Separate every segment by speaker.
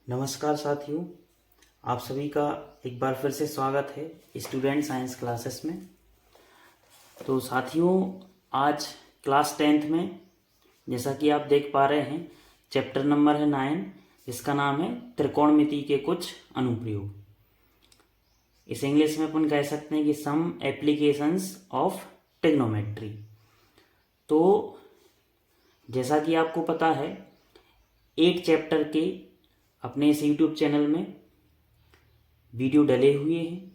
Speaker 1: नमस्कार साथियों, आप सभी का एक बार फिर से स्वागत है स्टूडेंट साइंस क्लासेस में। तो साथियों, आज क्लास 10th में जैसा कि आप देख पा रहे हैं चैप्टर नंबर है 9, जिसका नाम है त्रिकोणमिति के कुछ अनुप्रयोग। इस इंग्लिश में अपन कह सकते हैं कि सम एप्लीकेशंस ऑफ ट्रिग्नोमेट्री। तो जैसा कि आपको पता है, एक चैप्टर के अपने इस यूट्यूब चैनल में वीडियो डले हुए हैं,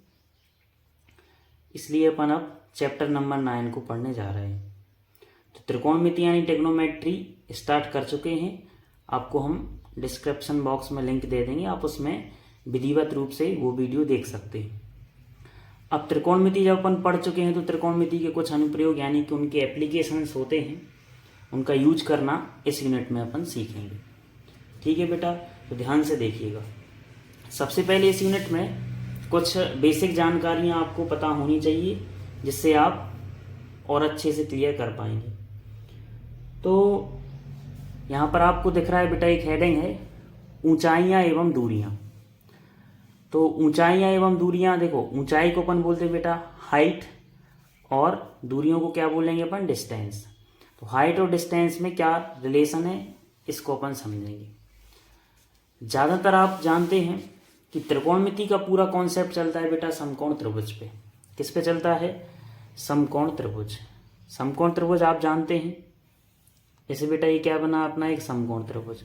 Speaker 1: इसलिए अपन अब चैप्टर नंबर 9 को पढ़ने जा रहे हैं। तो त्रिकोणमिति यानी ट्रिग्नोमेट्री स्टार्ट कर चुके हैं। आपको हम डिस्क्रिप्शन बॉक्स में लिंक दे देंगे, आप उसमें विधिवत रूप से वो वीडियो देख सकते हैं। अब त्रिकोणमिति जब अपन पढ़ चुके हैं तो त्रिकोणमिति के कुछ अनुप्रयोग यानी कि उनके एप्लीकेशंस होते हैं, उनका यूज करना इस यूनिट में अपन सीखेंगे। ठीक है बेटा, तो ध्यान से देखिएगा। सबसे पहले इस यूनिट में कुछ बेसिक जानकारियां आपको पता होनी चाहिए, जिससे आप और अच्छे से क्लियर कर पाएंगे। तो यहाँ पर आपको दिख रहा है बेटा, एक हेडिंग है ऊंचाइयां एवं दूरियां। तो ऊंचाइयां एवं दूरियां, देखो ऊंचाई को अपन बोलते हैं बेटा हाइट, और दूरियों को क्या बोलेंगे अपन, डिस्टेंस। तो हाइट और डिस्टेंस में क्या रिलेशन है, इसको अपन समझेंगे। ज़्यादातर आप जानते हैं कि त्रिकोणमिति का पूरा कॉन्सेप्ट चलता है बेटा समकोण त्रिभुज पे। किस पे चलता है? समकोण त्रिभुज। समकोण त्रिभुज आप जानते हैं, जैसे बेटा ये क्या बना अपना, एक समकोण त्रिभुज।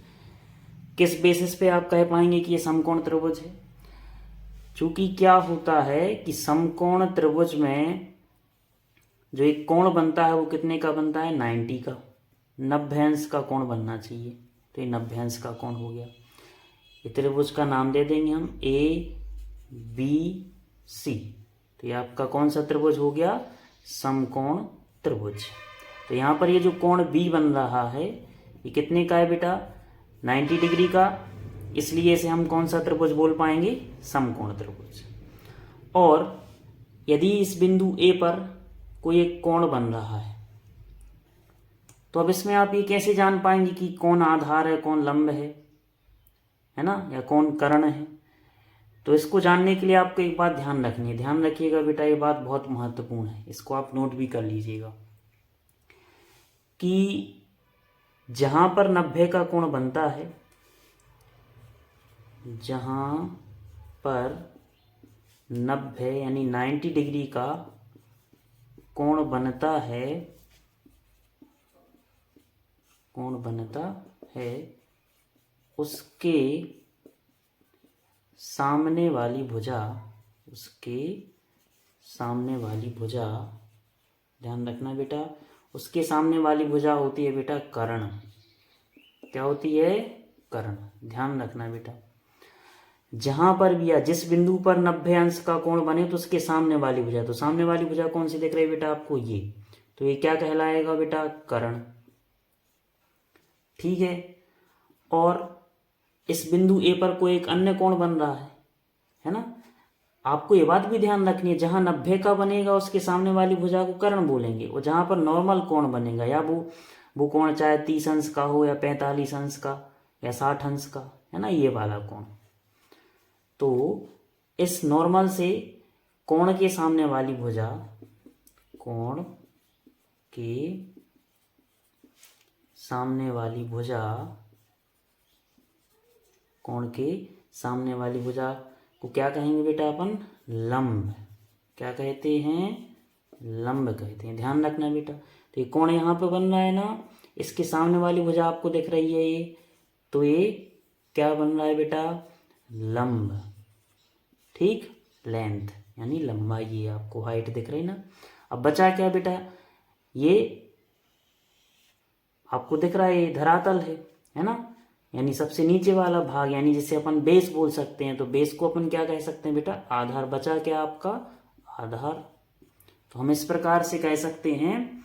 Speaker 1: किस बेसिस पे आप कह पाएंगे कि ये समकोण त्रिभुज है? चूंकि क्या होता है कि समकोण त्रिभुज में जो एक कोण बनता है वो कितने का बनता है, 90 का। 90 अंश का कोण बनना चाहिए, तो ये 90 अंश का कोण हो गया। ये त्रिभुज का नाम दे देंगे हम ABC। तो ये आपका कौन सा त्रिभुज हो गया, समकोण त्रिभुज। तो यहाँ पर ये जो कोण B बन रहा है ये कितने का है बेटा, 90 डिग्री का, इसलिए इसे हम कौन सा त्रिभुज बोल पाएंगे, समकोण त्रिभुज। और यदि इस बिंदु A पर कोई एक कोण बन रहा है, तो अब इसमें आप ये कैसे जान पाएंगे कि कौन आधार है, कौन लंब है ना, या कौन कर्ण है? तो इसको जानने के लिए आपको एक बात ध्यान रखनी है। ध्यान रखिएगा बेटा, ये बात बहुत महत्वपूर्ण है, इसको आप नोट भी कर लीजिएगा कि जहां पर 90 का कोण बनता है, जहां पर 90 यानी 90 डिग्री का कोण बनता है, उसके सामने वाली भुजा, ध्यान रखना बेटा, उसके सामने वाली भुजा होती है बेटा कर्ण। क्या होती है, कर्ण। ध्यान रखना बेटा, जहां पर भी या जिस बिंदु पर 90 अंश का कोण बने तो उसके सामने वाली भुजा, तो सामने वाली भुजा कौन सी दिख रही है बेटा आपको, ये। तो ये क्या कहलाएगा बेटा, कर्ण। ठीक है। और इस बिंदु A पर कोई एक अन्य कोण बन रहा है ना, आपको ये बात भी ध्यान रखनी है, जहां 90 का बनेगा उसके सामने वाली भुजा को कर्ण बोलेंगे, और जहां पर नॉर्मल कोण बनेगा, या वो कोण चाहे 30 अंश का हो, या 45 अंश का, या 60 अंश का, है ना, ये वाला कोण। तो इस नॉर्मल से कोण के सामने वाली भुजा, कोण के सामने वाली भुजा को क्या कहेंगे बेटा अपन, लंब। क्या कहते हैं, लंब कहते हैं। ध्यान रखना बेटा। तो ये कोण यहाँ पे बन रहा है ना, इसके सामने वाली भुजा आपको दिख रही है ये, तो ये क्या बन रहा है बेटा, लंब। ठीक, लेंथ यानी लंबाई, ये आपको हाइट दिख रही ना। अब बचा क्या बेटा, ये आपको दिख रहा है ये धरातल है ना, यानी सबसे नीचे वाला भाग, यानी जिसे अपन बेस बोल सकते हैं। तो बेस को अपन क्या कह सकते हैं बेटा, आधार। बचा क्या आपका, आधार। तो हम इस प्रकार से कह सकते हैं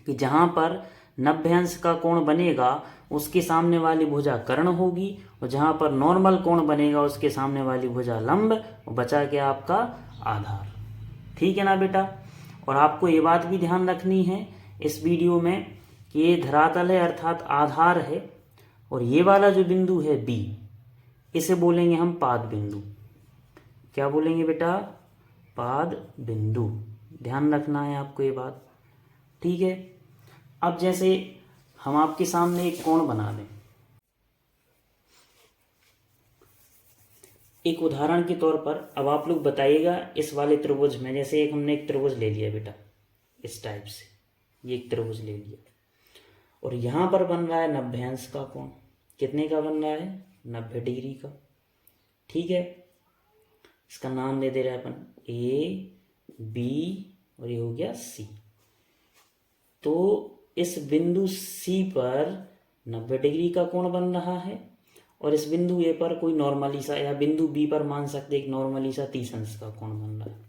Speaker 1: कि जहां पर 90 अंश का कोण बनेगा उसके सामने वाली भुजा कर्ण होगी, और जहां पर नॉर्मल कोण बनेगा उसके सामने वाली भुजा लंब, और बचा क्या आपका, आधार। ठीक है ना बेटा। और आपको ये बात भी ध्यान रखनी है इस वीडियो में कि ये धरातल है अर्थात आधार है, और ये वाला जो बिंदु है B, इसे बोलेंगे हम पाद बिंदु। क्या बोलेंगे बेटा? पाद बिंदु। ध्यान रखना है आपको ये बात, ठीक है। अब जैसे हम आपके सामने एक कोण बना दें, एक उदाहरण के तौर पर। अब आप लोग बताइएगा इस वाले त्रिभुज में, जैसे एक हमने एक त्रिभुज ले लिया बेटा इस टाइप से, ये एक त्रिभुज ले लिया और यहाँ पर बन रहा है 90 अंश का कोण। कितने का बन रहा है? 90 डिग्री का, ठीक है। इसका नाम दे दे रहे हैं अपन ए, बी और ये हो गया सी। तो इस बिंदु सी पर 90 डिग्री का कोण बन रहा है और इस बिंदु ए पर कोई नॉर्मली सा, या बिंदु बी पर मान सकते एक नॉर्मली सा 30 अंश का कोण बन रहा है।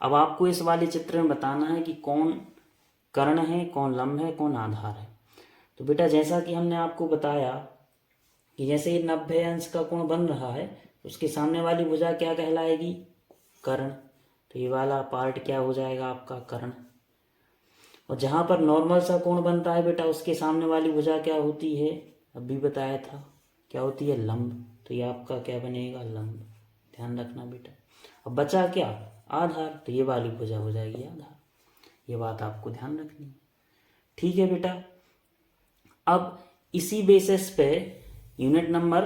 Speaker 1: अब आपको इस वाले चित्र में बताना है कि कौन कर्ण है, कौन लंब है, कौन आधार है। तो बेटा जैसा कि हमने आपको बताया कि जैसे ये 90 अंश का कोण बन रहा है, उसके सामने वाली भुजा क्या कहलाएगी? कर्ण। तो ये वाला पार्ट क्या हो जाएगा आपका? कर्ण। और जहां पर नॉर्मल सा कोण बनता है बेटा, उसके सामने वाली भुजा क्या होती है? अभी बताया था, क्या होती है? लंब। तो ये आपका क्या बनेगा? लंब। ध्यान रखना बेटा। अब बचा क्या? आधार। तो ये वाली भुजा हो जाएगी आधार। ये बात आपको ध्यान रखनी है, ठीक है बेटा। अब इसी बेसिस पे यूनिट नंबर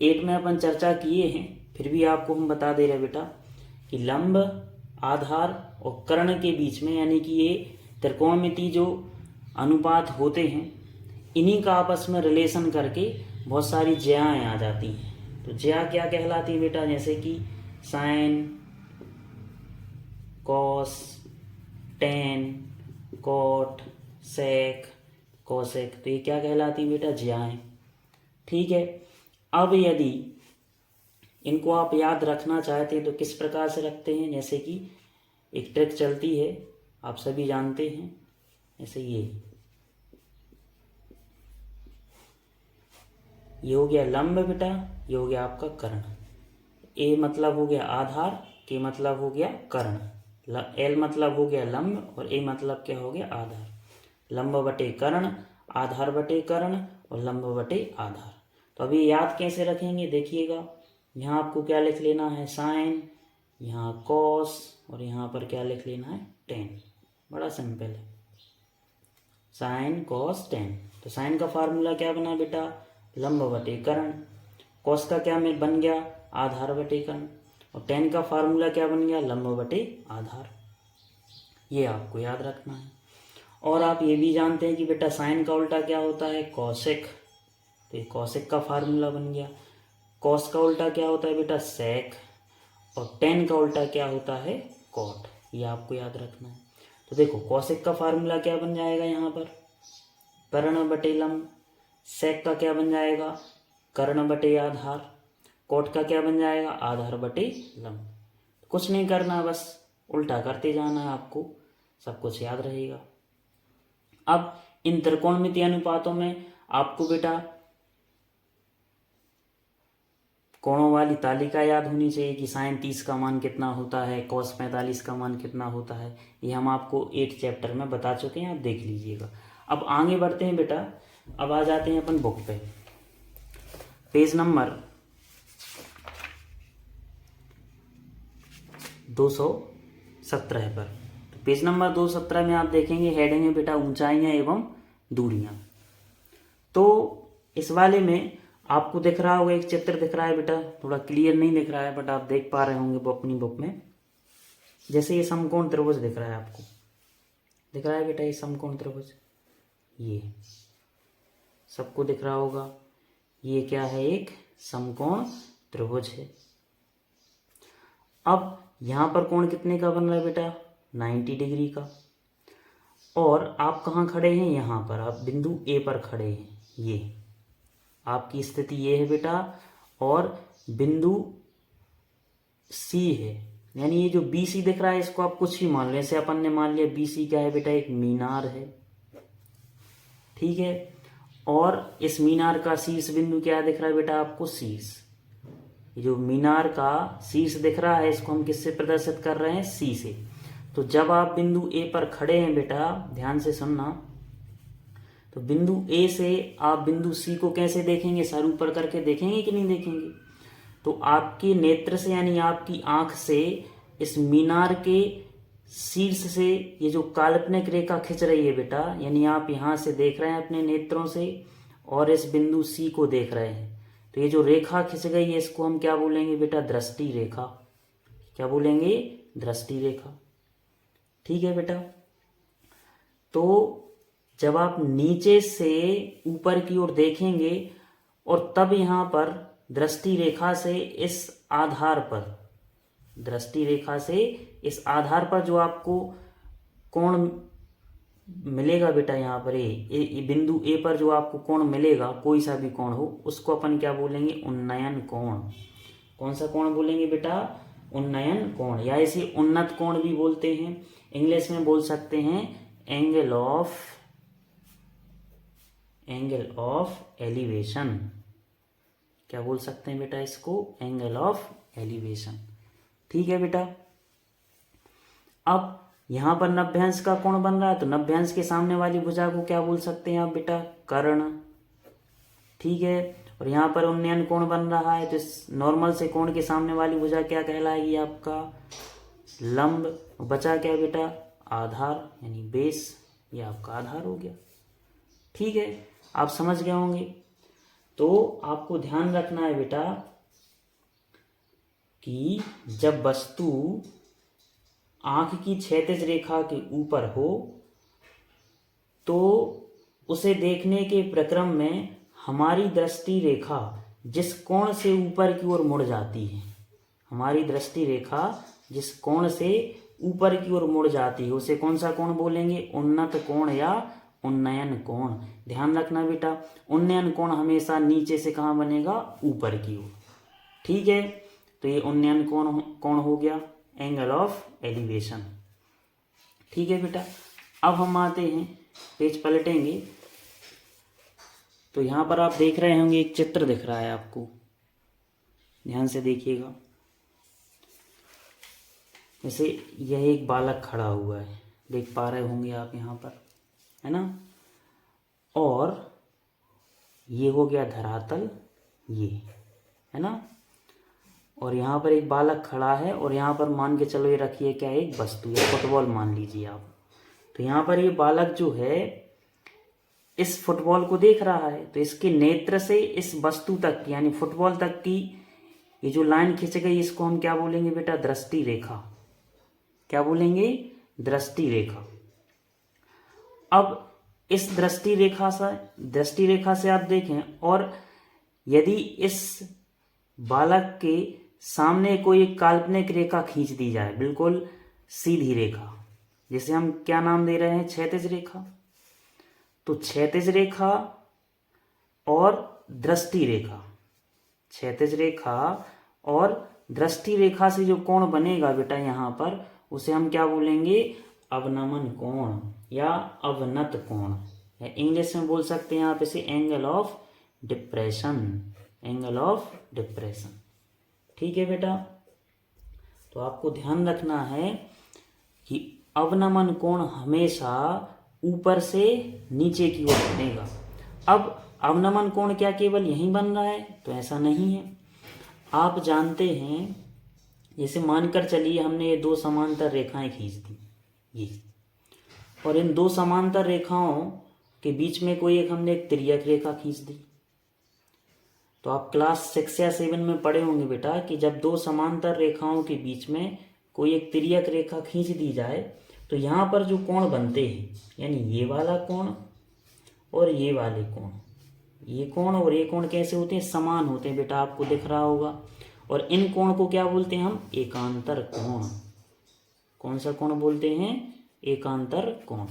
Speaker 1: 8 में अपन चर्चा किए हैं, फिर भी आपको हम बता दे रहे बेटा कि लंब, आधार और कर्ण के बीच में, यानी कि ये त्रिकोणमिति जो अनुपात होते हैं, इन्हीं का आपस में रिलेशन करके बहुत सारी ज्याएं आ जाती हैं। तो ज्या क्या कहलाती है बेटा? जैसे कि साइन, कॉस, टेन, कॉट, सेक, कोसेक। तो ये क्या कहलाती है बेटा? ज्याएं, ठीक है। अब यदि इनको आप याद रखना चाहते हैं तो किस प्रकार से रखते हैं? जैसे कि एक ट्रिक चलती है, आप सभी जानते हैं, जैसे ये हो गया लंब बेटा, ये हो गया आपका कर्ण। ए मतलब हो गया आधार, के मतलब हो गया कर्ण, एल मतलब हो गया लंब और ए मतलब क्या हो गया? आधार। लंब बटे कर्ण, आधार बटे कर्ण और लंब बटे आधार। तो अभी याद कैसे रखेंगे देखिएगा। यहाँ आपको क्या लिख लेना है? साइन, यहाँ कॉस और यहाँ पर क्या लिख लेना है? टेन। बड़ा सिंपल है, साइन कॉस टेन। तो साइन का फार्मूला क्या बना बेटा? लंब बटे कर्ण। कॉस का क्या में बन गया? आधार बटे कर्ण। और टेन का फार्मूला क्या बन गया? लंब बटे आधार। ये आपको याद रखना है। और आप ये भी जानते हैं कि बेटा साइन का उल्टा क्या होता है? कॉसेक। तो ये कॉसेक का फार्मूला बन गया। कॉस का उल्टा क्या होता है बेटा? सेक। और टेन का उल्टा क्या होता है? कॉट। ये आपको याद रखना है। तो देखो कॉसेक का फार्मूला क्या बन जाएगा यहाँ पर? कर्ण बटे लंब। सेक का क्या बन जाएगा? कर्ण बटे आधार। कॉट का क्या बन जाएगा? आधार बटे लंब। कुछ नहीं करना, बस उल्टा करते जाना है, आपको सब कुछ याद रहेगा। अब इन त्रिकोणमिति अनुपातों में आपको बेटा कोणों वाली तालिका याद होनी चाहिए कि साइन 30 का मान कितना होता है, कॉस 45 का मान कितना होता है। ये हम आपको 8 चैप्टर में बता चुके हैं, आप देख लीजिएगा। अब आगे बढ़ते हैं बेटा। अब आ जाते हैं अपन बुक पे, पेज नंबर 217 पर। तो पेज नंबर 217 में आप देखेंगे हेडिंग है बेटा ऊंचाइयां एवं दूरियां। तो इस वाले में आपको दिख रहा होगा, एक चित्र दिख रहा है बेटा, थोड़ा क्लियर नहीं दिख रहा है बट आप देख पा रहे होंगे अपनी बुक में। जैसे ये समकोण त्रिभुज दिख रहा है, आपको दिख रहा है बेटा ये समकोण त्रिभुज, ये सबको दिख रहा होगा। ये क्या है? एक समकोण त्रिभुज है। अब यहां पर कोण कितने का बन रहा है बेटा? 90 डिग्री का। और आप कहाँ खड़े हैं? यहाँ पर आप बिंदु ए पर खड़े हैं। ये आपकी स्थिति ये है बेटा, और बिंदु सी है, यानी ये जो बी सी दिख रहा है इसको आप कुछ भी मान लो। जैसे अपन ने मान लिया बी सी क्या है बेटा? एक मीनार है, ठीक है। और इस मीनार का शीर्ष बिंदु क्या दिख रहा है बेटा आपको? शीर्ष। ये जो मीनार का शीर्ष दिख रहा है इसको हम किससे प्रदर्शित कर रहे हैं? सी से। तो जब आप बिंदु ए पर खड़े हैं बेटा, ध्यान से सुनना, तो बिंदु ए से आप बिंदु सी को कैसे देखेंगे? सर ऊपर करके देखेंगे कि नहीं देखेंगे? तो आपके नेत्र से यानी आपकी आंख से इस मीनार के शीर्ष से ये जो काल्पनिक रेखा खिंच रही है बेटा, यानी आप यहाँ से देख रहे हैं अपने नेत्रों से और इस बिंदु सी को देख रहे हैं, तो ये जो रेखा खिंच गई है इसको हम क्या बोलेंगे बेटा? दृष्टि रेखा। क्या बोलेंगे? दृष्टि रेखा। ठीक है बेटा। तो जब आप नीचे से ऊपर की ओर देखेंगे और तब यहाँ पर दृष्टि रेखा से इस आधार पर, दृष्टि रेखा से इस आधार पर जो आपको कोण मिलेगा बेटा, यहाँ पर ए बिंदु ए पर जो आपको कोण मिलेगा, कोई सा भी कोण हो, उसको अपन क्या बोलेंगे? उन्नयन कोण। कौन सा कोण बोलेंगे बेटा? उन्नयन कोण, या इसे उन्नत कोण भी बोलते हैं। इंग्लिश में बोल सकते हैं एंगल ऑफ एलिवेशन। क्या बोल सकते हैं बेटा इसको? Angle of elevation. ठीक है बेटा। अब यहां पर नभ्यांश का कोण बन रहा है, तो नभ्यांश के सामने वाली भुजा को क्या बोल सकते हैं आप बेटा? कर्ण। ठीक है। और यहाँ पर उन्नयन कोण बन रहा है, तो इस नॉर्मल से कोण के सामने वाली भुजा क्या कहलाएगी? आपका लंब। बचा क्या बेटा? आधार, यानी बेस। ये आपका आधार हो गया। ठीक है, आप समझ गए होंगे। तो आपको ध्यान रखना है बेटा कि जब वस्तु आंख की क्षैतिज रेखा के ऊपर हो तो उसे देखने के प्रक्रम में हमारी दृष्टि रेखा जिस कोण से ऊपर की ओर मुड़ जाती है, हमारी दृष्टि रेखा जिस कोण से ऊपर की ओर मुड़ जाती है, उसे कौन सा कोण बोलेंगे? उन्नत कोण या उन्नयन कोण। ध्यान रखना बेटा, उन्नयन कोण हमेशा नीचे से कहाँ बनेगा? ऊपर की ओर। ठीक है, तो ये उन्नयन कोण हो गया, एंगल ऑफ एलिवेशन। ठीक है बेटा। अब हम आते हैं, पेज पलटेंगे तो यहाँ पर आप देख रहे होंगे एक चित्र दिख रहा है आपको, ध्यान से देखिएगा। जैसे यह एक बालक खड़ा हुआ है, देख पा रहे होंगे आप यहाँ पर, है ना। और ये हो गया धरातल, ये है ना। और यहाँ पर एक बालक खड़ा है और यहाँ पर मान के चलो ये रखिए क्या, एक वस्तु या फुटबॉल मान लीजिए आप। तो यहाँ पर ये बालक जो है इस फुटबॉल को देख रहा है, तो इसके नेत्र से इस वस्तु तक यानी फुटबॉल तक की ये जो लाइन खिंच गई, इसको हम क्या बोलेंगे बेटा? दृष्टि रेखा। क्या बोलेंगे? दृष्टि रेखा। अब इस दृष्टि रेखा से आप देखें, और यदि इस बालक के सामने कोई एक काल्पनिक रेखा खींच दी जाए, बिल्कुल सीधी रेखा, जिसे हम क्या नाम दे रहे हैं? क्षैतिज रेखा। तो क्षैतिज रेखा और दृष्टि रेखा, क्षैतिज रेखा और दृष्टि रेखा से जो कोण बनेगा बेटा यहाँ पर, उसे हम क्या बोलेंगे? अवनमन कोण या अवनत कोण, या इंग्लिश में बोल सकते हैं आप इसे angle of depression. Angle of depression. ठीक है बेटा। तो आपको ध्यान रखना है कि अवनमन कोण हमेशा ऊपर से नीचे की ओर बनेगा। अब अवनमन कोण क्या केवल यहीं बन रहा है? तो ऐसा नहीं है। आप जानते हैं, जैसे मानकर चलिए हमने ये दो समांतर रेखाएं खींच दी, ये, और इन दो समांतर रेखाओं के बीच में कोई एक हमने एक तिर्यक रेखा खींच दी। तो आप क्लास 6 या 7 में पढ़े होंगे बेटा कि जब दो समांतर रेखाओं के बीच में कोई एक तिर्यक रेखा खींच दी जाए तो यहाँ पर जो कोण बनते हैं, यानी ये वाला कोण और ये वाले कोण, ये कोण और ये कोण कैसे होते हैं? समान होते हैं बेटा, आपको दिख रहा होगा। और इन कोण को क्या बोलते हैं हम? एकांतर कोण। कौन सा कोण बोलते हैं? एकांतर कोण।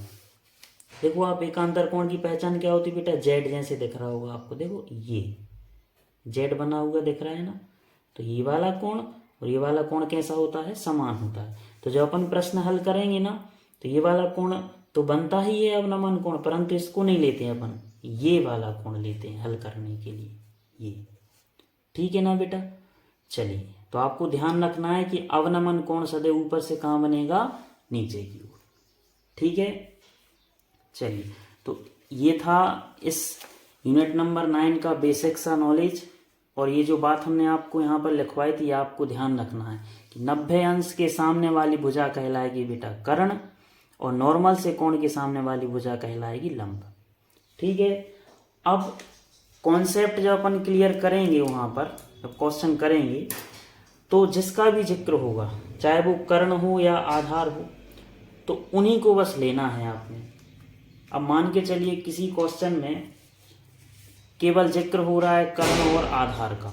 Speaker 1: देखो आप, एकांतर कोण की पहचान क्या होती है बेटा? जेड जैसे दिख रहा होगा आपको, देखो ये जेड बना हुआ दिख रहा है ना। तो ये वाला कोण और ये वाला कोण कैसा होता है? समान होता है। तो जब अपन प्रश्न हल करेंगे ना, तो ये वाला कोण तो बनता ही है अवनमन कोण, परंतु इसको नहीं लेते हैं अपन, ये वाला कोण लेते हैं हल करने के लिए, ये। ठीक है ना बेटा। चलिए, तो आपको ध्यान रखना है कि अवनमन कोण सदैव ऊपर से कहाँ बनेगा? नीचे की ओर। ठीक है। चलिए, तो ये था इस यूनिट नंबर 9 का बेसिक सा नॉलेज। और ये जो बात हमने आपको यहाँ पर लिखवाई थी आपको ध्यान रखना है कि 90 अंश के सामने वाली भुजा कहलाएगी बेटा कर्ण और नॉर्मल से कोण के सामने वाली भुजा कहलाएगी लंब। ठीक है, अब कॉन्सेप्ट जब अपन क्लियर करेंगे वहाँ पर जब क्वेश्चन करेंगे तो जिसका भी जिक्र होगा चाहे वो कर्ण हो या आधार हो तो उन्हीं को बस लेना है आपने। अब मान के चलिए किसी क्वेश्चन में केवल जिक्र हो रहा है कर्ण और आधार का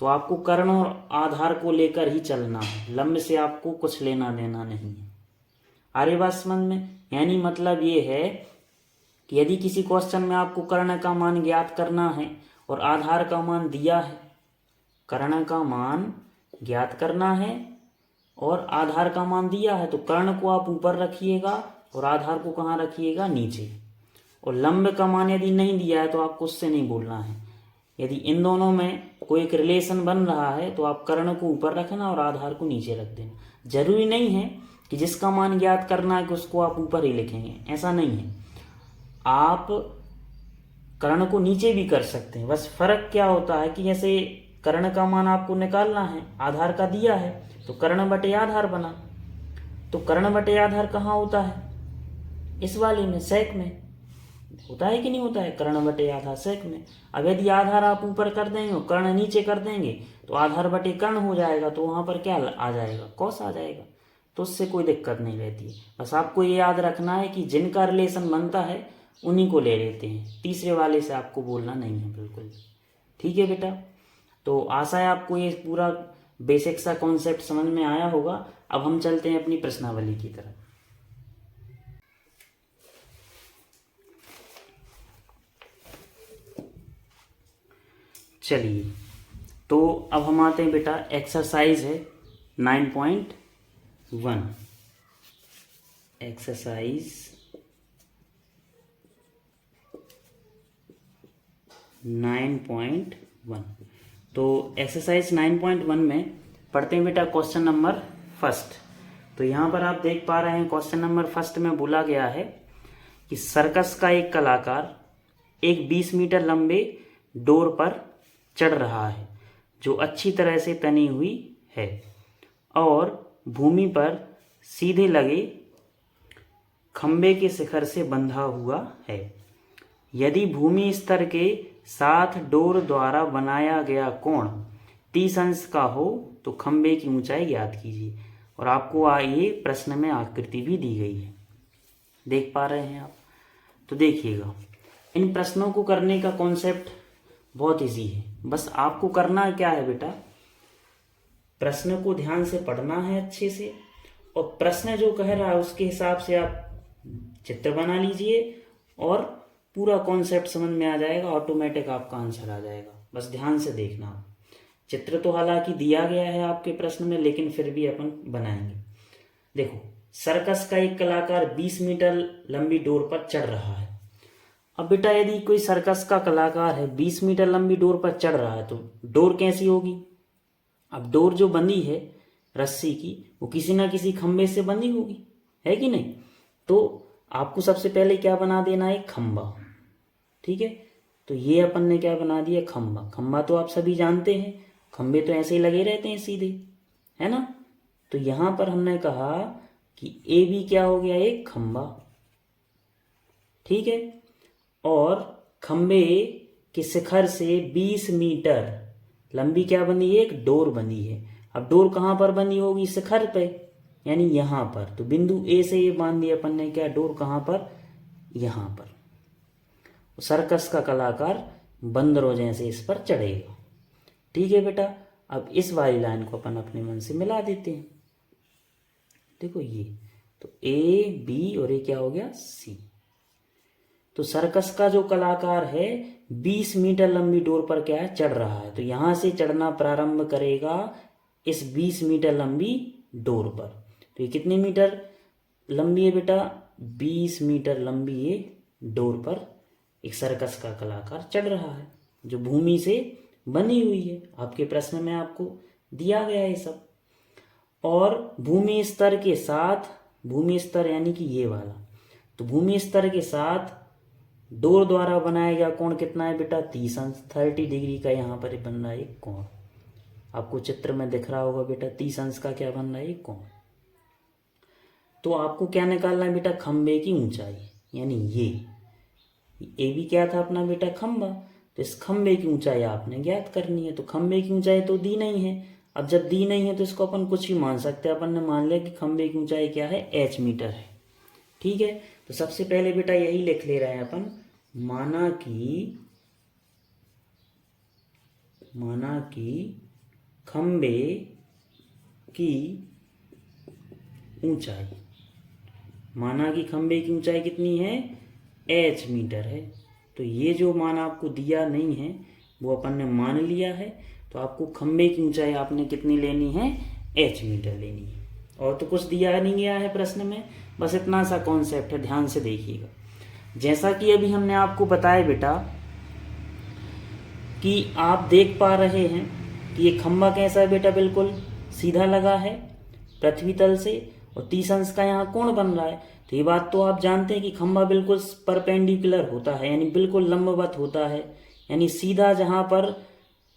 Speaker 1: तो आपको कर्ण और आधार को लेकर ही चलना है, लंब से आपको कुछ लेना देना नहीं है। आर्य बात समझ में? यानी मतलब ये है कि यदि किसी क्वेश्चन में आपको कर्ण का मान ज्ञात करना है और आधार का मान दिया है, कर्ण का मान ज्ञात करना है और आधार का मान दिया है तो कर्ण को आप ऊपर रखिएगा और आधार को कहाँ रखिएगा? नीचे। और लंब का मान यदि नहीं दिया है तो आपको उससे नहीं बोलना है। यदि इन दोनों में कोई एक रिलेशन बन रहा है तो आप कर्ण को ऊपर रखना और आधार को नीचे रख देना। जरूरी नहीं है कि जिसका मान ज्ञात करना है कि उसको आप ऊपर ही लिखेंगे, ऐसा नहीं है। आप कर्ण को नीचे भी कर सकते हैं। बस फर्क क्या होता है कि जैसे कर्ण का मान आपको निकालना है, आधार का दिया है तो कर्ण बटे आधार बना। तो कर्ण बटे आधार कहाँ होता है? इस वाले में, सेक में होता है कि नहीं होता है? कर्ण बटे आधार सेक में। अब यदि आधार आप ऊपर कर देंगे और कर्ण नीचे कर देंगे तो आधार बटे कर्ण हो जाएगा, तो वहां पर क्या आ जाएगा? कॉस आ जाएगा। तो उससे कोई दिक्कत नहीं रहती है। बस आपको ये याद रखना है कि जिनका रिलेशन बनता है उन्हीं को ले लेते हैं, तीसरे वाले से आपको बोलना नहीं है बिल्कुल। ठीक है बेटा, तो आशा है आपको ये पूरा बेसिक सा कॉन्सेप्ट समझ में आया होगा। अब हम चलते हैं अपनी प्रश्नावली की तरफ। चलिए, तो अब हम आते हैं बेटा, एक्सरसाइज है 9.1। एक्सरसाइज 9.1। तो एक्सरसाइज 9.1 में पढ़ते हैं बेटा क्वेश्चन नंबर फर्स्ट। तो यहाँ पर आप देख पा रहे हैं क्वेश्चन नंबर फर्स्ट में बोला गया है कि सर्कस का एक कलाकार एक 20 मीटर लंबे डोर पर चढ़ रहा है जो अच्छी तरह से तनी हुई है और भूमि पर सीधे लगे खंबे के शिखर से बंधा हुआ है। यदि भूमि स्तर के साथ डोर द्वारा बनाया गया कोण 30 अंश का हो तो खंबे की ऊंचाई ज्ञात कीजिए। और आपको ये प्रश्न में आकृति भी दी गई है, देख पा रहे हैं आप? तो देखिएगा, इन प्रश्नों को करने का कॉन्सेप्ट बहुत इजी है। बस आपको करना क्या है बेटा, प्रश्न को ध्यान से पढ़ना है अच्छे से और प्रश्न जो कह रहा है उसके हिसाब से आप चित्र बना लीजिए और पूरा कॉन्सेप्ट समझ में आ जाएगा, ऑटोमेटिक आपका आंसर आ जाएगा। बस ध्यान से देखना। चित्र तो हालांकि दिया गया है आपके प्रश्न में, लेकिन फिर भी अपन बनाएंगे। देखो, सर्कस का एक कलाकार 20 मीटर लंबी डोर पर चढ़ रहा है। अब बेटा यदि कोई सर्कस का कलाकार है 20 मीटर लंबी डोर पर चढ़ रहा है तो डोर कैसी होगी? अब डोर जो बंधी है रस्सी की वो किसी ना किसी खंबे से बंधी होगी, है कि नहीं? तो आपको सबसे पहले क्या बना देना है? खंबा। ठीक है, तो ये अपन ने क्या बना दिया? खंबा। खंबा तो आप सभी जानते हैं, खंबे तो ऐसे ही लगे रहते हैं सीधे, है ना? तो यहां पर हमने कहा कि ए बी क्या हो गया? एक खंबा। ठीक है, और खंबे के शिखर से 20 मीटर लंबी क्या बनी है? एक डोर बनी है। अब डोर कहां पर बनी होगी? शिखर पे, यानी यहां पर। तो बिंदु ए से ये बांध दिया अपन ने, क्या डोर कहां पर? यहां पर। सर्कस का कलाकार बंदरों जैसे इस पर चढ़ेगा। ठीक है बेटा, अब इस वाली लाइन को अपन अपने मन से मिला देते हैं। देखो ये तो ए बी और ये क्या हो गया? सी। तो सर्कस का जो कलाकार है 20 मीटर लंबी डोर पर क्या है? चढ़ रहा है। तो यहां से चढ़ना प्रारंभ करेगा इस 20 मीटर लंबी डोर पर। तो ये कितने मीटर लंबी है बेटा? 20 मीटर लंबी ये डोर पर एक सर्कस का कलाकार चढ़ रहा है जो भूमि से बनी हुई है। आपके प्रश्न में आपको दिया गया है ये सब। और भूमि स्तर के साथ, भूमि स्तर यानी कि ये वाला, तो भूमि स्तर के साथ डोर द्वारा बनाया गया कोण कितना है बेटा 30 अंश, 30 डिग्री का यहाँ पर बन रहा है एक कोण। आपको चित्र में दिख रहा होगा बेटा 30 अंश का क्या बन रहा है एक कोण। तो आपको क्या निकालना है बेटा खंबे की ऊंचाई, यानी ये भी क्या था अपना बेटा खंबा, तो इस खंबे की ऊंचाई आपने ज्ञात करनी है। तो खंबे की ऊंचाई तो दी नहीं है, अब जब दी नहीं है तो इसको अपन कुछ भी मान सकते हैं। अपन ने मान लिया कि खंबे की ऊंचाई क्या है h मीटर है, ठीक है। तो सबसे पहले बेटा यही लिख ले रहे हैं अपन, माना कि खंबे की ऊंचाई, माना कि खंबे की ऊंचाई कितनी है h मीटर है। तो ये जो मान आपको दिया नहीं है वो अपन ने मान लिया है। तो आपको खंबे की ऊंचाई आपने कितनी लेनी है h मीटर लेनी है, और तो कुछ दिया नहीं गया है प्रश्न में, बस इतना सा कॉन्सेप्ट है, ध्यान से देखिएगा। जैसा कि अभी हमने आपको बताया बेटा कि आप देख पा रहे हैं कि ये खंबा कैसा है बेटा, बिल्कुल सीधा लगा है पृथ्वी तल से, और 30 अंश का यहाँ कोण बन रहा है। तो ये बात तो आप जानते हैं कि खंबा बिल्कुल परपेंडिकुलर होता है, यानी बिल्कुल लंबवत होता है, यानी सीधा जहाँ पर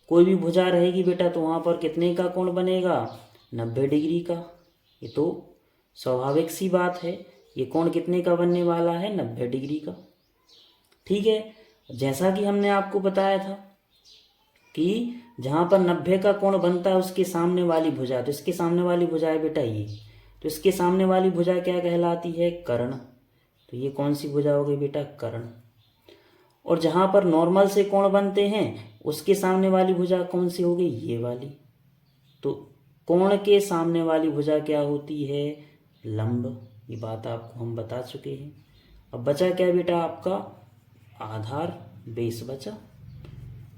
Speaker 1: कोई भी भुजा रहेगी बेटा तो वहाँ पर कितने का कोण बनेगा 90 डिग्री का। ये तो स्वाभाविक सी बात है, ये कोण कितने का बनने वाला है 90 डिग्री का, ठीक है। जैसा कि हमने आपको बताया था कि जहाँ पर 90 का कोण बनता है उसके सामने वाली भुजा, तो इसके सामने वाली भुजा है बेटा ये, तो इसके सामने वाली भुजा क्या कहलाती है कर्ण। तो ये कौन सी भुजा हो गई बेटा कर्ण। और जहाँ पर नॉर्मल से कोण बनते हैं उसके सामने वाली भुजा कौन सी हो गई ये वाली। तो कोण के सामने वाली भुजा क्या होती है लंब, ये बात आपको हम बता चुके हैं। अब बचा क्या बेटा आपका आधार बेस बचा।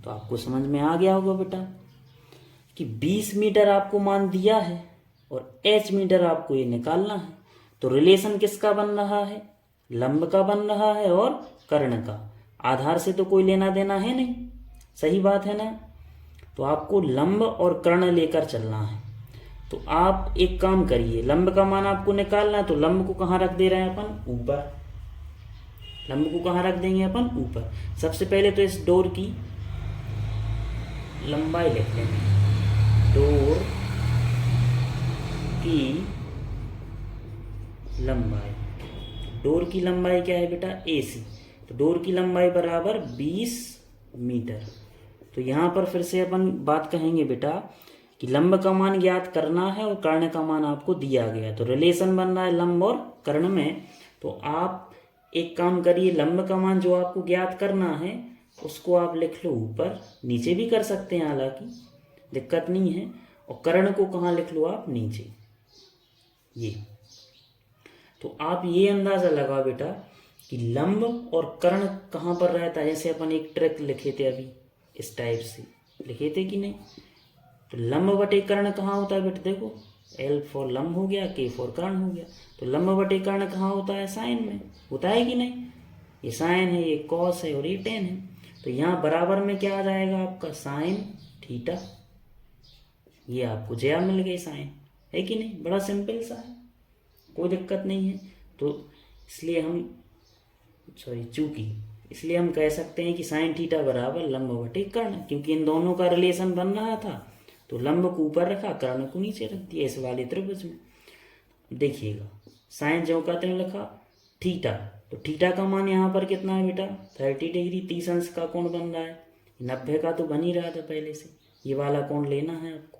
Speaker 1: तो आपको समझ में आ गया होगा बेटा कि 20 मीटर आपको मान दिया है और h मीटर आपको ये निकालना है। तो रिलेशन किसका बन रहा है लंब का बन रहा है और कर्ण का, आधार से तो कोई लेना देना है नहीं, सही बात है ना। तो आपको लंब और कर्ण लेकर चलना है। तो आप एक काम करिए, लंब का मान आपको निकालना है, तो लंब को कहाँ रख दे रहे हैं अपन ऊपर, लंब को कहाँ रख देंगे अपन ऊपर। सबसे पहले तो इस डोर की लंबाई लिख लेंगे, डोर की लंबाई, डोर की लंबाई क्या है बेटा AC, तो डोर की लंबाई बराबर 20 मीटर। तो यहाँ पर फिर से अपन बात कहेंगे बेटा कि लंब का मान ज्ञात करना है और कर्ण का मान आपको दिया गया, तो रिलेशन बन रहा है लंब और कर्ण में। तो आप एक काम करिए, लंब का मान जो आपको ज्ञात करना है उसको आप लिख लो ऊपर, नीचे भी कर सकते हैं हालांकि दिक्कत नहीं है, और कर्ण को कहाँ लिख लो आप नीचे ये। तो आप ये अंदाजा लगा बेटा कि लंब और कर्ण कहाँ पर रहता है। जैसे अपन एक ट्रिक लिखे थे अभी इस टाइप से लिखे थे कि नहीं, तो लंब बटे कर्ण कहाँ होता है बेटा, देखो L फॉर लंब हो गया, K फॉर कर्ण हो गया। तो लंब बटे कर्ण कहाँ होता है साइन में, होता है कि नहीं, ये साइन है, ये कॉस है और ये टेन है। तो यहाँ बराबर में क्या आ जाएगा आपका साइन थीटा, ये आपको जया मिल गई साइन, है कि नहीं, बड़ा सिंपल सा है, कोई दिक्कत नहीं है। तो इसलिए हम इसलिए हम कह सकते हैं कि साइन थीटा बराबर लंब बटे कर्ण, क्योंकि इन दोनों का रिलेशन बन रहा था। तो लंब को ऊपर रखा, कर्ण को नीचे रख दिया इस वाले त्रिभुज में। देखिएगा साइन जो कहते हैं लिखा थीटा, तो थीटा का मान यहाँ पर कितना है बेटा 30 डिग्री, 30 अंश का कोण बन रहा है, 90 का तो बन ही रहा था पहले से, ये वाला कोण लेना है आपको।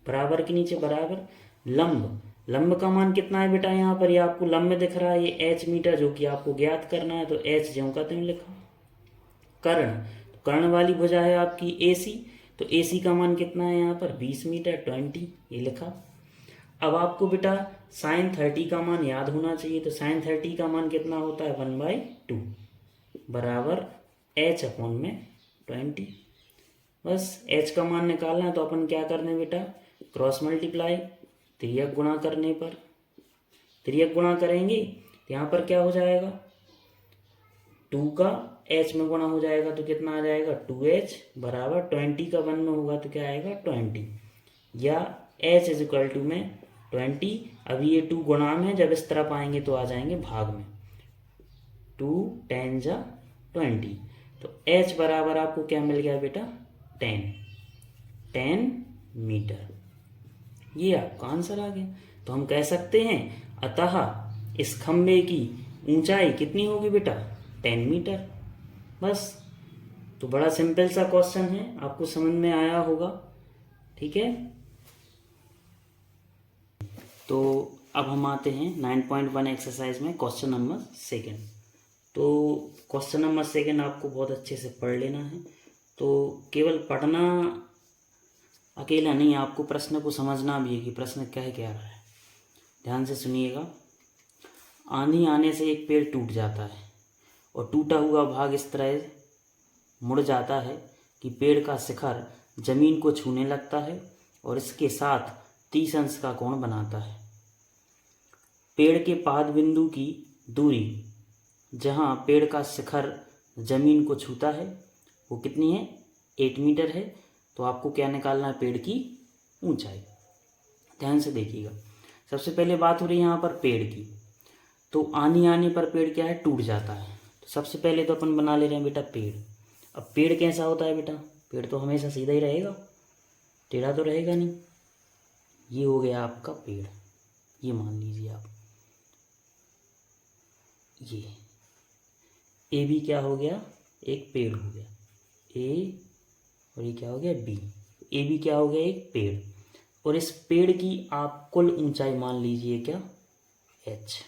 Speaker 1: बराबर के नीचे बराबर लंब, लंब का मान कितना है बेटा यहाँ पर, ये आपको लंब दिख रहा है ये h मीटर जो कि आपको ज्ञात करना है, तो h ज्यों का त्यों लिखा। कर्ण, तो कर्ण वाली भुजा है आपकी AC, तो AC का मान कितना है यहाँ पर 20 मीटर 20, ये लिखा। अब आपको बेटा साइन 30 का मान याद होना चाहिए, तो साइन 30 का मान कितना होता है 1/2 बराबर h अपॉन में 20। बस h का मान निकालना है, तो अपन क्या करने बेटा क्रॉस मल्टीप्लाई, तिर्यक गुणा करने पर, तिर्यक गुणा करेंगे तो यहाँ पर क्या हो जाएगा 2 का h में गुणा हो जाएगा, तो कितना आ जाएगा 2h बराबर 20 का 1 में होगा तो क्या आएगा 20, या h इज इक्वल टू में 20। अभी ये 2 गुणाम है, जब इस तरफ आएंगे तो आ जाएंगे भाग में, 2 10 जा 20। तो h बराबर आपको क्या मिल गया बेटा 10 मीटर। ये आपका आंसर आ गया। तो हम कह सकते हैं अतः इस खंबे की ऊंचाई कितनी होगी बेटा 10 मीटर। बस। तो बड़ा सिंपल सा क्वेश्चन है, आपको समझ में आया होगा। ठीक है। तो अब हम आते हैं 9.1 एक्सरसाइज में क्वेश्चन नंबर 2। तो क्वेश्चन नंबर 2 आपको बहुत अच्छे से पढ़ लेना है। तो केवल पढ़ना अकेला नहीं, आपको प्रश्न को समझना भी है कि प्रश्न कह क्या रहा है। ध्यान से सुनिएगा। आंधी आने से एक पेड़ टूट जाता है और टूटा हुआ भाग इस तरह मुड़ जाता है कि पेड़ का शिखर जमीन को छूने लगता है और इसके साथ 30 अंश का कोण बनाता है। पेड़ के पाद बिंदु की दूरी जहाँ पेड़ का शिखर जमीन को छूता है वो कितनी है 8 मीटर है। तो आपको क्या निकालना है पेड़ की ऊंचाई। ध्यान से देखिएगा। सबसे पहले बात हो रही है यहाँ पर पेड़ की। तो आंधी आने पर पेड़ क्या है टूट जाता है। तो सबसे पहले तो अपन बना ले रहे हैं बेटा पेड़। अब पेड़ कैसा होता है बेटा, पेड़ तो हमेशा सीधा ही रहेगा, टेढ़ा तो रहेगा नहीं। ये हो गया आपका पेड़, ये मान लीजिए आप। ये ए बी क्या हो गया एक पेड़ हो गया ए, और ये क्या हो गया बी। ए बी क्या हो गया एक पेड़। और इस पेड़ की आप कुल ऊंचाई मान लीजिए क्या h,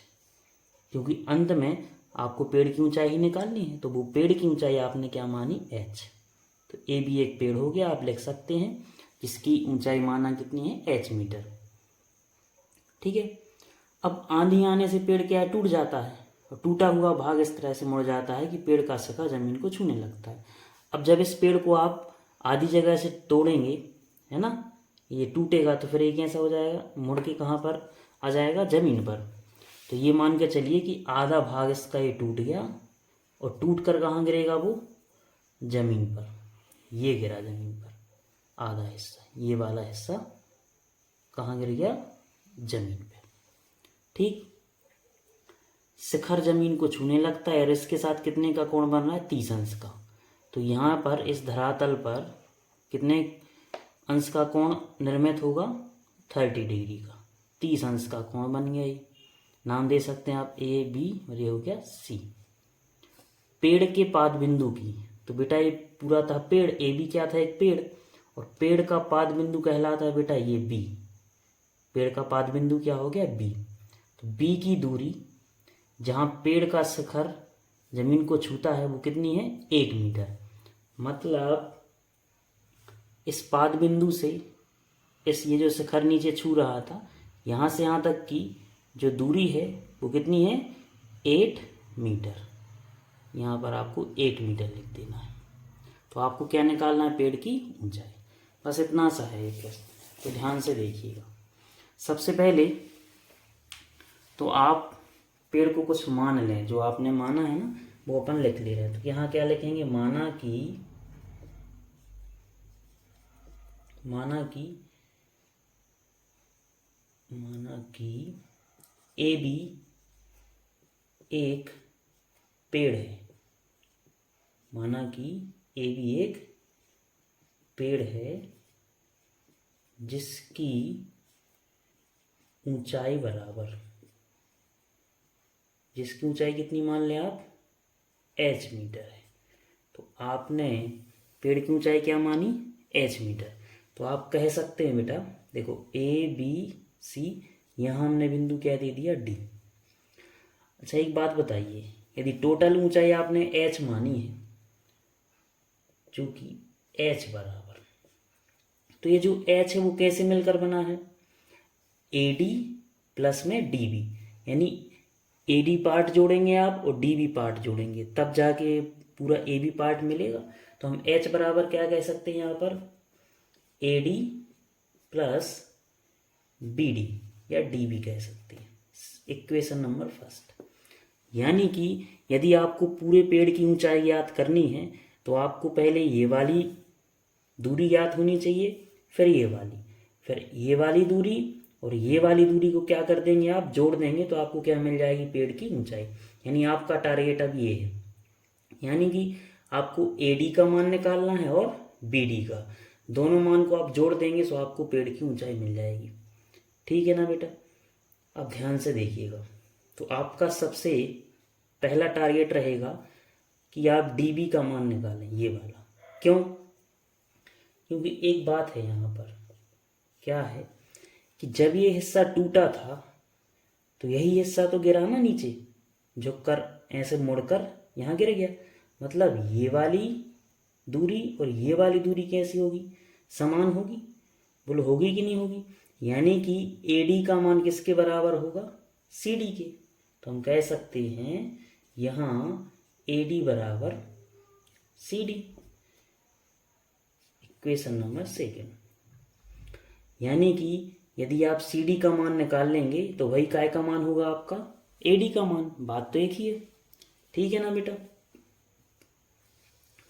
Speaker 1: क्योंकि अंत में आपको पेड़ की ऊंचाई ही निकालनी है। तो वो पेड़ की ऊंचाई आपने क्या मानी h। तो ए बी एक पेड़ हो गया, आप लिख सकते हैं जिसकी ऊंचाई माना कितनी है h मीटर। ठीक है। अब आंधी आने से पेड़ क्या है टूट जाता है और टूटा हुआ भाग इस तरह से मुड़ जाता है कि पेड़ का शिखर जमीन को छूने लगता है। अब जब इस पेड़ को आप आधी जगह से तोड़ेंगे, है ना, ये टूटेगा तो फिर ये कैसा हो जाएगा मुड़ के कहाँ पर आ जाएगा जमीन पर। तो ये मान के चलिए कि आधा भाग इसका ये टूट गया और टूट कर कहाँ गिरेगा वो जमीन पर। ये गिरा जमीन पर आधा हिस्सा, ये वाला हिस्सा कहाँ गिर गया जमीन पे। ठीक। शिखर जमीन को छूने लगता है और इसके साथ कितने का कोण बन रहा है 30 अंश का। तो यहाँ पर इस धरातल पर कितने अंश का कोण निर्मित होगा 30 डिग्री का। 30 अंश का कोण बन गया। ये नाम दे सकते हैं आप ए बी और ये हो गया सी। पेड़ के पाद बिंदु की, तो बेटा ये पूरा था पेड़, ए बी क्या था एक पेड़, और पेड़ का पाद बिंदु कहलाता है बेटा ये बी। पेड़ का पाद बिंदु क्या हो गया बी। तो बी की दूरी जहाँ पेड़ का शिखर जमीन को छूता है वो कितनी है 8 मीटर। मतलब इस पाद बिंदु से इस ये जो शिखर नीचे छू रहा था यहाँ से यहाँ तक की जो दूरी है वो कितनी है 8 मीटर। यहाँ पर आपको 8 मीटर लिख देना है। तो आपको क्या निकालना है पेड़ की ऊंचाई। बस इतना सा है ये प्रश्न। तो ध्यान से देखिएगा। सबसे पहले तो आप पेड़ को कुछ मान लें, जो आपने माना है ना वो अपन लिख ले रहे हैं। तो यहाँ क्या लिखेंगे माना कि ए बी एक पेड़ है। माना कि ए बी एक पेड़ है जिसकी ऊंचाई बराबर, जिसकी ऊंचाई कितनी मान लें आप h मीटर है। तो आपने पेड़ की ऊंचाई क्या मानी h मीटर। तो आप कह सकते हैं बेटा देखो ए बी सी, यहाँ हमने बिंदु क्या दे दिया डी। अच्छा एक बात बताइए, यदि टोटल ऊंचाई आपने h मानी है चूंकि h बराबर, तो ये जो h है वो कैसे मिलकर बना है AD प्लस में DB, यानी AD पार्ट जोड़ेंगे आप और DB पार्ट जोड़ेंगे तब जाके पूरा AB पार्ट मिलेगा। तो हम H बराबर क्या कह सकते हैं यहाँ पर AD प्लस BD या DB कह सकते हैं। Equation number first. यानी कि यदि आपको पूरे पेड़ की ऊंचाई याद करनी है तो आपको पहले ये वाली दूरी याद होनी चाहिए, फिर ये वाली दूरी और ये वाली दूरी को क्या कर देंगे आप जोड़ देंगे तो आपको क्या मिल जाएगी पेड़ की ऊंचाई। यानी आपका टारगेट अब ये है यानी कि आपको AD का मान निकालना है और BD का, दोनों मान को आप जोड़ देंगे तो आपको पेड़ की ऊंचाई मिल जाएगी। ठीक है ना बेटा। अब ध्यान से देखिएगा, तो आपका सबसे पहला टारगेट रहेगा कि आप DB का मान निकालें, ये वाला। क्यों? क्योंकि एक बात है यहाँ पर, क्या है कि जब ये हिस्सा टूटा था तो यही हिस्सा तो गिरा ना नीचे, झुक कर ऐसे मुड़कर यहाँ गिर गया। मतलब ये वाली दूरी और ये वाली दूरी कैसी होगी? समान होगी। बोलो होगी कि नहीं होगी? यानी कि AD का मान किसके बराबर होगा? CD के। तो हम कह सकते हैं यहाँ AD बराबर CD, इक्वेशन नंबर 2। यानी कि यदि आप CD का मान निकाल लेंगे तो वही काय का मान होगा? आपका AD का मान। बात तो एक ही है। ठीक है ना बेटा।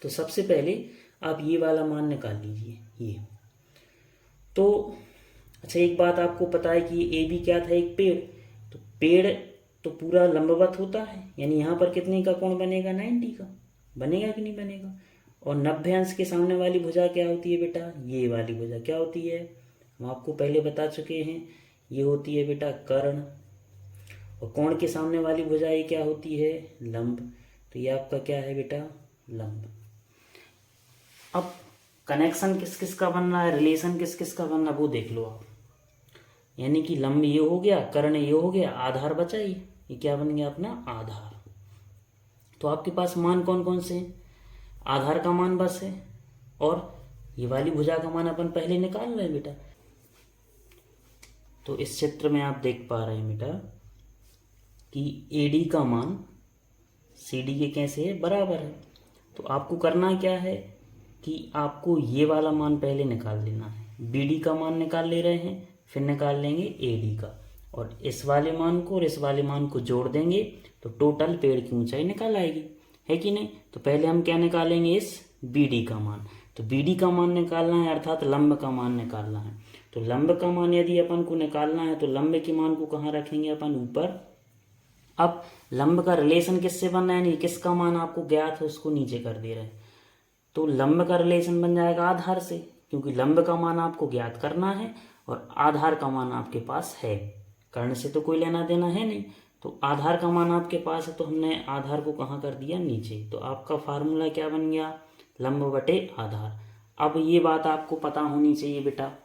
Speaker 1: तो सबसे पहले आप ये वाला मान निकाल लीजिए, ये। तो अच्छा, एक बात आपको पता है कि AB क्या था? एक पेड़। तो पेड़ तो पूरा लंबवत होता है, यानी यहाँ पर कितने का कोण बनेगा? 90 का। बनेगा कि नहीं बनेगा? और 90 अंश के सामने वाली भुजा क्या होती है बेटा? ये वाली भुजा क्या होती है? हम आपको पहले बता चुके हैं, ये होती है बेटा कर्ण। और कोण के सामने वाली भुजा ये क्या होती है? लंब। तो ये आपका क्या है बेटा? लंब। अब कनेक्शन किस किस का बन रहा है, रिलेशन किस किस का बन रहा है, वो देख लो आप। यानी कि लंब ये हो गया, कर्ण ये हो गया, आधार बचा ये क्या बन गया? अपना आधार। तो आपके पास मान कौन कौन से हैं? आधार का मान बस है, और ये वाली भुजा का मान अपन पहले निकाल रहे हैं बेटा। तो इस चित्र में आप देख पा रहे हैं बेटा कि AD का मान CD के कैसे है? बराबर है। तो आपको करना क्या है कि आपको ये वाला मान पहले निकाल लेना है। BD का मान निकाल ले रहे हैं, फिर निकाल लेंगे AD का, और इस वाले मान को और इस वाले मान को जोड़ देंगे तो टोटल पेड़ की ऊंचाई निकाल आएगी, है कि नहीं? तो पहले हम क्या निकालेंगे? इस BD का मान। तो BD का मान निकालना है, अर्थात लंब का मान निकालना है। तो लंब का मान यदि अपन को निकालना है तो लंब के मान को कहाँ रखेंगे अपन? ऊपर। अब लंब का रिलेशन किससे बन रहा है? नहीं, किसका मान आपको ज्ञात है उसको नीचे कर दे रहे हैं। तो लंब का रिलेशन बन जाएगा आधार से, क्योंकि लंब का मान आपको ज्ञात करना है और आधार का मान आपके पास है। कर्ण से तो कोई लेना देना है नहीं, तो आधार का मान आपके पास है, तो हमने आधार को कहाँ कर दिया? नीचे। तो आपका फार्मूला क्या बन गया? लंब बटे आधार। अब ये बात आपको पता होनी चाहिए बेटा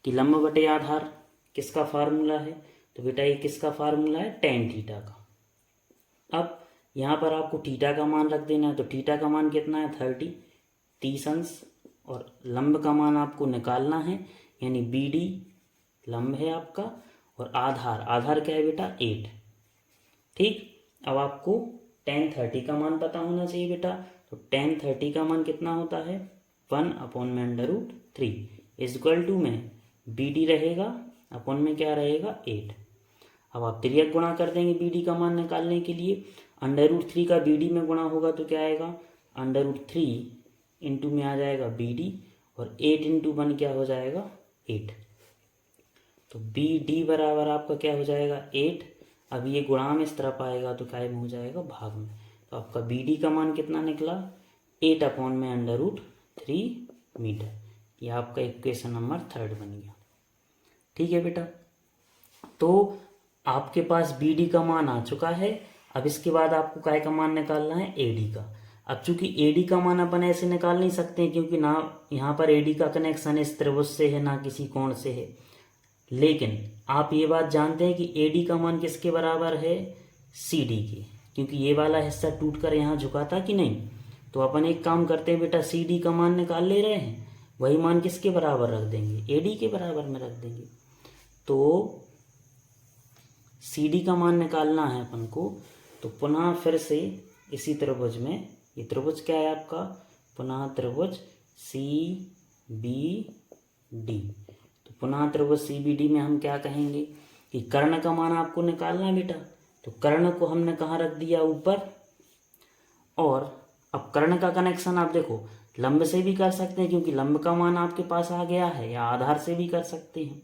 Speaker 1: कि लंब बटे आधार किसका फार्मूला है? तो बेटा ये किसका फार्मूला है? tan थीटा का। अब यहाँ पर आपको थीटा का मान रख देना है। तो थीटा का मान कितना है? 30 अंश, और लंब का मान आपको निकालना है, यानी BD लंब है आपका, और आधार क्या है बेटा? 8। ठीक। अब आपको tan 30 का मान पता होना चाहिए बेटा। तो tan 30 का मान कितना होता है? 1/√3 इक्वल टू में BD रहेगा, अपन में क्या रहेगा? 8। अब आप तिर्यक गुणा कर देंगे BD का मान निकालने के लिए। √3 का BD में गुणा होगा तो क्या आएगा? √3 इंटू में आ जाएगा BD, और 8 इंटू 1 क्या हो जाएगा? 8। तो BD बराबर आपका क्या हो जाएगा? 8। अब ये गुणा में इस तरफ आएगा तो काय में हो जाएगा? भाग में। तो आपका BD का मान कितना निकला? 8/√3 मीटर। ये आपका इक्वेशन नंबर 3 बन गया। ठीक है बेटा। तो आपके पास BD का मान आ चुका है। अब इसके बाद आपको काय का मान निकालना है? AD का। अब चूंकि AD का मान अपन ऐसे निकाल नहीं सकते हैं, क्योंकि ना यहाँ पर AD का कनेक्शन इस त्रिभुज से है ना किसी कोण से है। लेकिन आप ये बात जानते हैं कि AD का मान किसके बराबर है? CD के, क्योंकि ये वाला हिस्सा टूटकर यहाँ झुका था कि नहीं। तो अपन एक काम करते हैं बेटा, CD का मान निकाल ले रहे हैं, वही मान किसके बराबर रख देंगे? AD के बराबर में रख देंगे। तो CD का मान निकालना है अपन को, तो पुनः फिर से इसी त्रिभुज में, ये त्रिभुज क्या है आपका? पुनः त्रिभुज CBD। तो पुनः त्रिभुज CBD में हम क्या कहेंगे कि कर्ण का मान आपको निकालना है बेटा। तो कर्ण को हमने कहाँ रख दिया? ऊपर। और अब कर्ण का कनेक्शन आप देखो, लंब से भी कर सकते हैं, क्योंकि लंब का मान आपके पास आ गया है, या आधार से भी कर सकते हैं।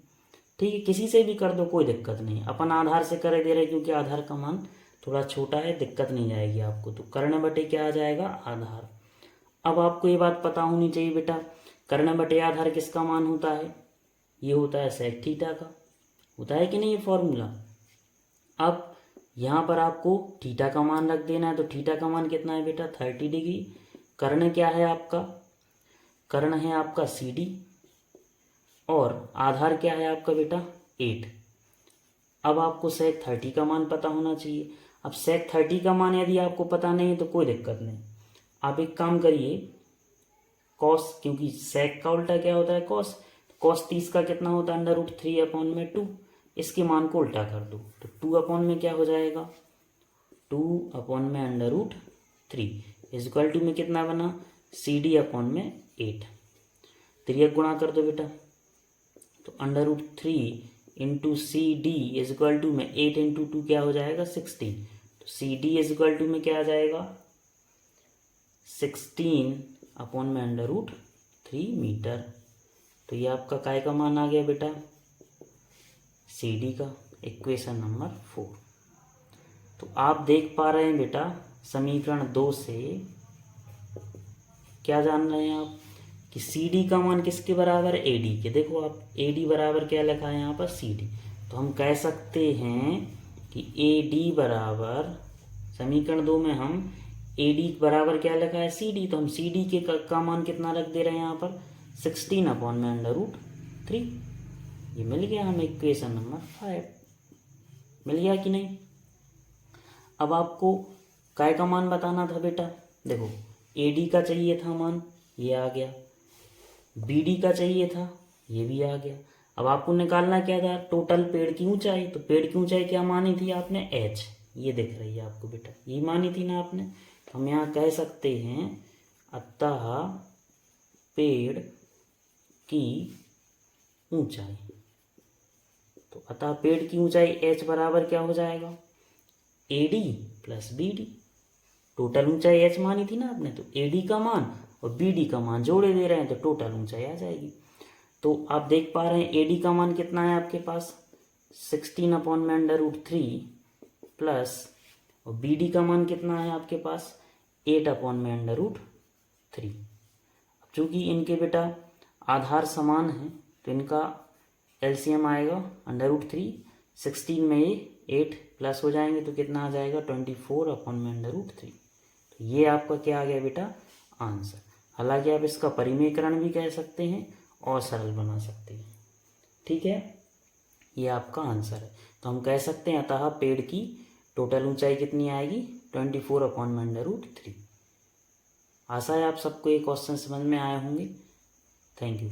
Speaker 1: ठीक है, किसी से भी कर दो, कोई दिक्कत नहीं। अपन आधार से कर दे रहे क्योंकि आधार का मान थोड़ा छोटा है, दिक्कत नहीं जाएगी आपको। तो कर्ण बटे क्या आ जाएगा, आधार। अब आपको ये बात पता होनी चाहिए बेटा, कर्ण बटे आधार किसका मान होता है, ये होता है सेक थीटा का, होता है कि नहीं ये फॉर्मूला। अब यहाँ पर आपको थीटा का मान रख देना है, तो थीटा का मान कितना है बेटा, 30 डिग्री। कर्ण क्या है आपका, कर्ण है आपका CD, और आधार क्या है आपका बेटा 8। अब आपको सेक 30 का मान पता होना चाहिए। अब सेक 30 का मान यदि आपको पता नहीं है तो कोई दिक्कत नहीं, आप एक काम करिए, कॉस, क्योंकि सेक का उल्टा क्या होता है कॉस, कॉस 30 का कितना होता है √3/2, इसके मान को उल्टा कर दो तो 2 क्या हो जाएगा, 2/√3 इक्वल टू में कितना बना, CD/8। त्रियक गुणा कर दो बेटा, तो √3 इंटू CD इक्वल टू में 8 इंटू 2 क्या हो जाएगा 16, तो CD इक्वल टू में क्या आ जाएगा 16/√3 मीटर। तो ये आपका काय का मान आ गया बेटा, CD का, इक्वेशन नंबर 4। तो आप देख पा रहे हैं बेटा समीकरण 2 से क्या जान रहे हैं आप, कि CD का मान किसके बराबर है, AD के। देखो आप AD बराबर क्या लिखा है यहाँ पर CD, तो हम कह सकते हैं कि AD बराबर, समीकरण 2 में हम AD बराबर क्या लिखा है CD, तो हम CD के का मान कितना रख दे रहे हैं यहाँ पर 16/√3। ये मिल गया हमें इक्वेशन नंबर 5, मिल गया कि नहीं। अब आपको काय का मान बताना था बेटा, देखो AD का चाहिए था मान, ये आ गया, BD का चाहिए था, ये भी आ गया। अब आपको निकालना क्या था, टोटल पेड़ की ऊंचाई। तो पेड़ की ऊंचाई क्या मानी थी आपने, H, ये दिख रही है आपको बेटा, ये मानी थी ना आपने। तो हम यहाँ कह सकते हैं अतः पेड़ की ऊंचाई, तो अतः पेड़ की ऊंचाई H बराबर क्या हो जाएगा, AD प्लस BD। टोटल ऊंचाई H मानी थी ना आपने, तो AD का मान और BD का मान जोड़े दे रहे हैं तो टोटल ऊंचाई आ जाएगी। तो आप देख पा रहे हैं AD का मान कितना है आपके पास 16/√3 प्लस, और BD का मान कितना है आपके पास 8/√3। अब चूंकि इनके बेटा आधार समान है तो इनका LCM आएगा √3, 16 में ये 8 प्लस हो जाएंगे तो कितना आ जाएगा 24/√3। तो ये आपका क्या आ गया बेटा आंसर। हालांकि आप इसका परिमेयकरण भी कह सकते हैं और सरल बना सकते हैं, ठीक है, ये आपका आंसर है। तो हम कह सकते हैं अतः पेड़ की टोटल ऊंचाई कितनी आएगी 24/√3। आशा है आप सबको ये क्वेश्चन समझ में आए होंगे। Thank you.